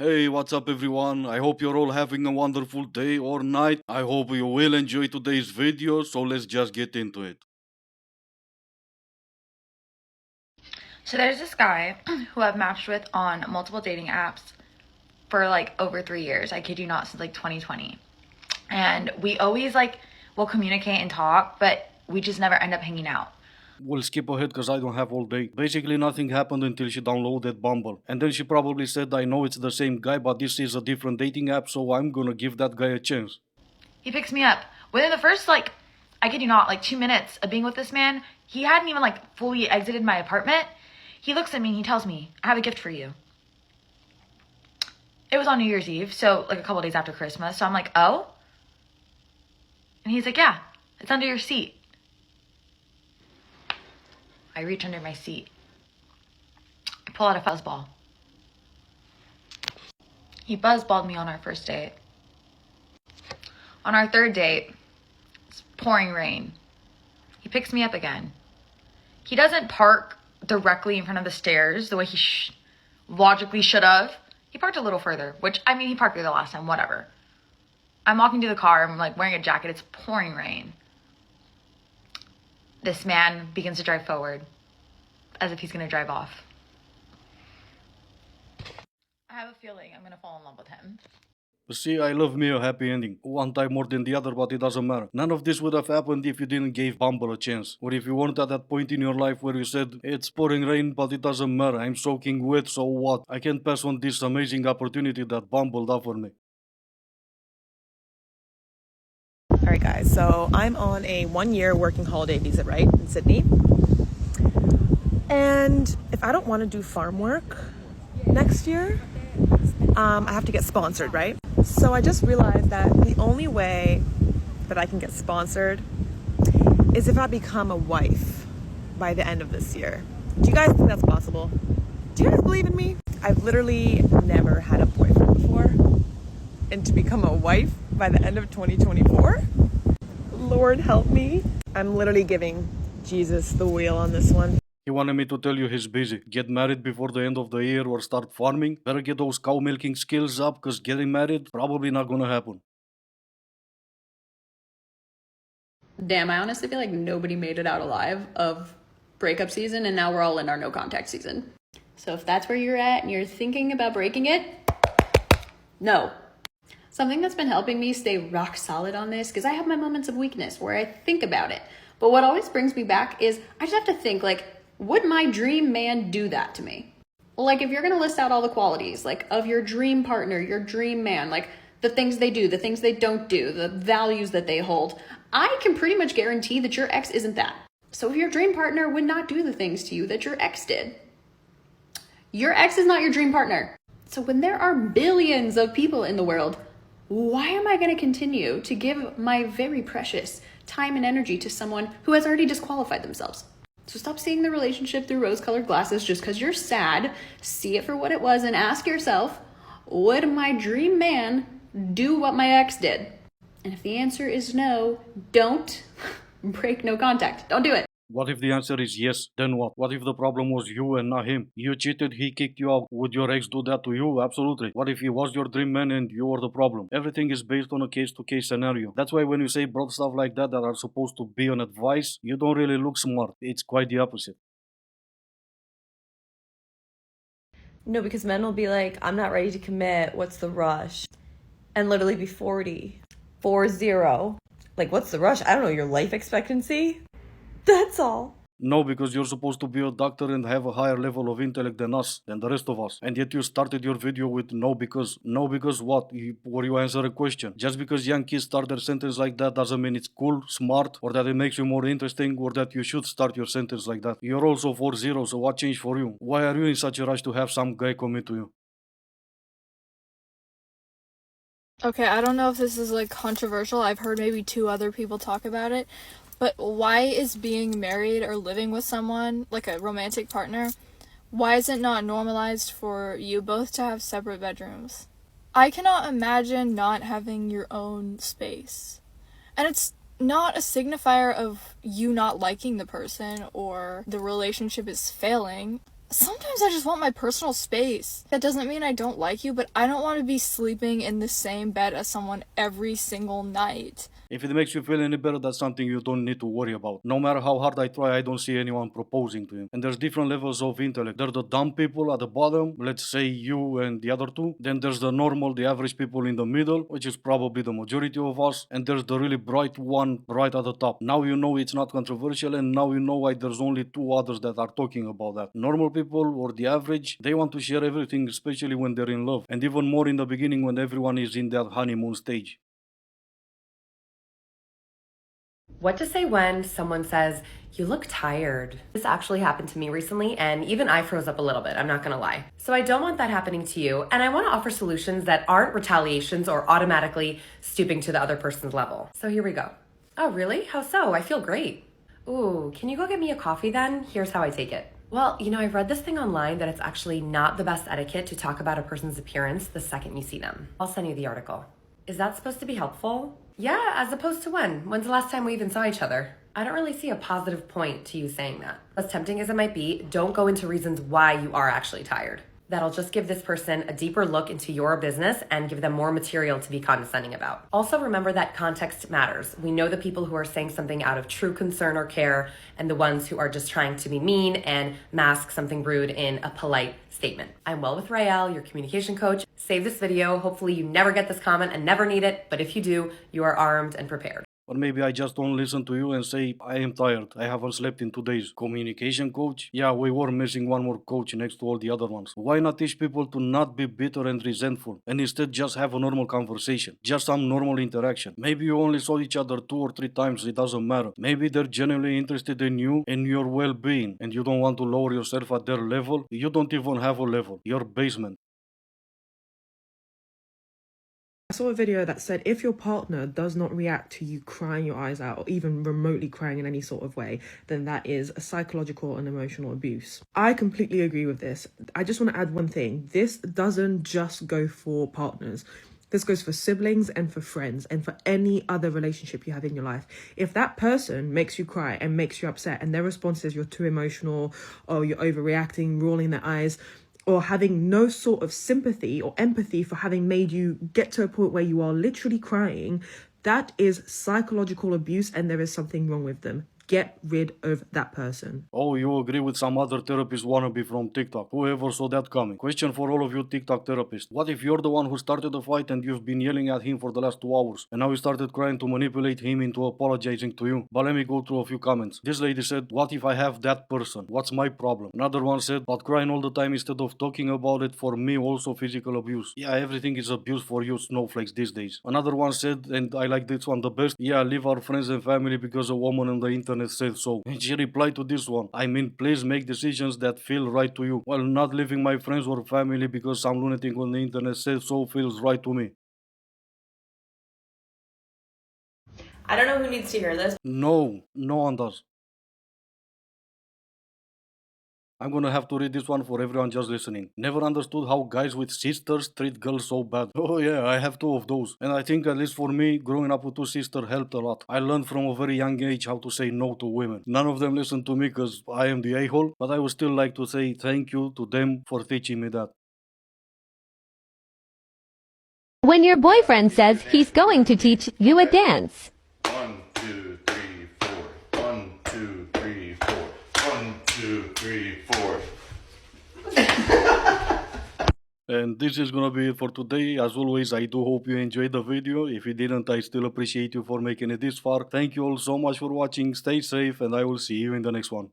Hey, what's up everyone? I hope you're all having a wonderful day or night. I hope you will enjoy today's video, so let's just get into it. So there's this guy who I've matched with on multiple dating apps for like over 3 years. I kid you not, since like 2020. And we always will communicate and talk, but we just never end up hanging out. We'll skip ahead because I don't have all day. Basically, nothing happened until she downloaded Bumble. And then she probably said, I know it's the same guy, but this is a different dating app, so I'm gonna give that guy a chance. He picks me up. Within the first I kid you not, 2 minutes of being with this man, he hadn't even fully exited my apartment. He looks at me and he tells me, I have a gift for you. It was on New Year's Eve, so a couple days after Christmas. So I'm like, oh? And he's like, yeah, it's under your seat. I reach under my seat. I pull out a fuzzball. He buzzballed me on our first date. On our third date, it's pouring rain. He picks me up again. He doesn't park directly in front of the stairs the way he logically should have. He parked a little further, which, I mean, he parked there the last time, whatever. I'm walking to the car, I'm wearing a jacket, it's pouring rain. This man begins to drive forward, as if he's gonna drive off. I have a feeling I'm gonna fall in love with him. See, I love me a happy ending. One time more than the other, but it doesn't matter. None of this would have happened if you didn't give Bumble a chance. Or if you weren't at that point in your life where you said, it's pouring rain, but it doesn't matter. I'm soaking wet, so what? I can't pass on this amazing opportunity that Bumble offered me. Alright guys, so I'm on a 1-year working holiday visa, right, in Sydney. And if I don't want to do farm work next year, I have to get sponsored, right? So I just realized that the only way that I can get sponsored is if I become a wife by the end of this year. Do you guys think that's possible? Do you guys believe in me? I've literally never had a boyfriend before. And to become a wife by the end of 2024? Lord help me. I'm literally giving Jesus the wheel on this one. He wanted me to tell you he's busy. Get married before the end of the year or start farming. Better get those cow milking skills up because getting married probably not gonna happen. Damn, I honestly feel like nobody made it out alive of breakup season, and now we're all in our no contact season. So if that's where you're at and you're thinking about breaking it, no. Something that's been helping me stay rock solid on this, because I have my moments of weakness where I think about it. But what always brings me back is I just have to think, would my dream man do that to me? If you're going to list out all the qualities, of your dream partner, your dream man, the things they do, the things they don't do, the values that they hold, I can pretty much guarantee that your ex isn't that. So if your dream partner would not do the things to you that your ex did, your ex is not your dream partner. So when there are billions of people in the world, why am I going to continue to give my very precious time and energy to someone who has already disqualified themselves? So stop seeing the relationship through rose-colored glasses just because you're sad. See it for what it was and ask yourself, would my dream man do what my ex did? And if the answer is no, don't break no contact. Don't do it. What if the answer is yes? Then what? What if the problem was you and not him? You cheated, he kicked you out. Would your ex do that to you? Absolutely. What if he was your dream man and you were the problem? Everything is based on a case-to-case scenario. That's why when you say broad stuff like that are supposed to be an advice, you don't really look smart. It's quite the opposite. No, because men will be like, I'm not ready to commit. What's the rush? And literally be 40. 40. What's the rush? I don't know, your life expectancy? That's all. No, because you're supposed to be a doctor and have a higher level of intellect than us, than the rest of us. And yet you started your video with no because what? Or you answer a question. Just because young kids start their sentence like that doesn't mean it's cool, smart, or that it makes you more interesting, or that you should start your sentence like that. You're also 40, so what changed for you? Why are you in such a rush to have some guy commit to you? Okay, I don't know if this is controversial. I've heard maybe 2 other people talk about it. But why is being married or living with someone, like a romantic partner, why is it not normalized for you both to have separate bedrooms? I cannot imagine not having your own space. And it's not a signifier of you not liking the person or the relationship is failing. sometimes I just want my personal space. That doesn't mean I don't like you, but I don't want to be sleeping in the same bed as someone every single night. If it makes you feel any better, that's something you don't need to worry about. No matter how hard I try, I don't see anyone proposing to him. And there's different levels of intellect. There's the dumb people at the bottom, let's say you and the other two. Then there's the normal, the average people in the middle, which is probably the majority of us. And there's the really bright one right at the top. Now you know it's not controversial, and now you know why there's only two others that are talking about that. Normal people or the average, they want to share everything, especially when they're in love. And even more in the beginning when everyone is in that honeymoon stage. What to say when someone says, "You look tired." This actually happened to me recently, and even I froze up a little bit, I'm not gonna lie. So I don't want that happening to you, and I wanna offer solutions that aren't retaliations or automatically stooping to the other person's level. So here we go. Oh, really? How so? I feel great. Ooh, can you go get me a coffee then? Here's how I take it. Well, I've read this thing online that it's actually not the best etiquette to talk about a person's appearance the second you see them. I'll send you the article. Is that supposed to be helpful? Yeah, as opposed to when? When's the last time we even saw each other? I don't really see a positive point to you saying that. As tempting as it might be, don't go into reasons why you are actually tired. That'll just give this person a deeper look into your business and give them more material to be condescending about. Also remember that context matters. We know the people who are saying something out of true concern or care and the ones who are just trying to be mean and mask something rude in a polite statement. I'm well with Rael, your communication coach. Save this video. Hopefully you never get this comment and never need it, but if you do, you are armed and prepared. Or maybe I just don't listen to you and say, I am tired, I haven't slept in 2 days. Communication coach? Yeah, we were missing one more coach next to all the other ones. Why not teach people to not be bitter and resentful, and instead just have a normal conversation? Just some normal interaction. Maybe you only saw each other 2 or 3 times, it doesn't matter. Maybe they're genuinely interested in you and your well-being, and you don't want to lower yourself at their level. You don't even have a level, your basement. I saw a video that said if your partner does not react to you crying your eyes out or even remotely crying in any sort of way, then that is a psychological and emotional abuse. I completely agree with this. I just want to add one thing. This doesn't just go for partners. This goes for siblings and for friends and for any other relationship you have in your life. If that person makes you cry and makes you upset and their response is you're too emotional or you're overreacting, rolling their eyes, or having no sort of sympathy or empathy for having made you get to a point where you are literally crying, that is psychological abuse and there is something wrong with them. Get rid of that person. Oh, you agree with some other therapist wannabe from TikTok. Whoever saw that coming. Question for all of you TikTok therapists. What if you're the one who started the fight and you've been yelling at him for the last 2 hours and now you started crying to manipulate him into apologizing to you? But let me go through a few comments. This lady said, what if I have that person? What's my problem? Another one said, but crying all the time instead of talking about it, for me also physical abuse. Yeah, everything is abuse for you snowflakes these days. Another one said, and I like this one the best, yeah, leave our friends and family because a woman on the internet said so. And she replied to this one, I mean, please make decisions that feel right to you. Well, not leaving my friends or family because some lunatic on the internet said so feels right to me. I don't know who needs to hear this. No one does. I'm gonna have to read this one for everyone just listening. Never understood how guys with sisters treat girls so bad. Oh yeah, I have 2 of those. And I think at least for me, growing up with 2 sisters helped a lot. I learned from a very young age how to say no to women. None of them listen to me because I am the a-hole, but I would still like to say thank you to them for teaching me that. When your boyfriend says he's going to teach you a dance. 1, 2, 3, 4. 1, 2, 3, 4. 1, 2, 3, 4. And this is gonna be it for today. As always, I do hope you enjoyed the video. If you didn't, I still appreciate you for making it this far. Thank you all so much for watching. Stay safe and I will see you in the next one.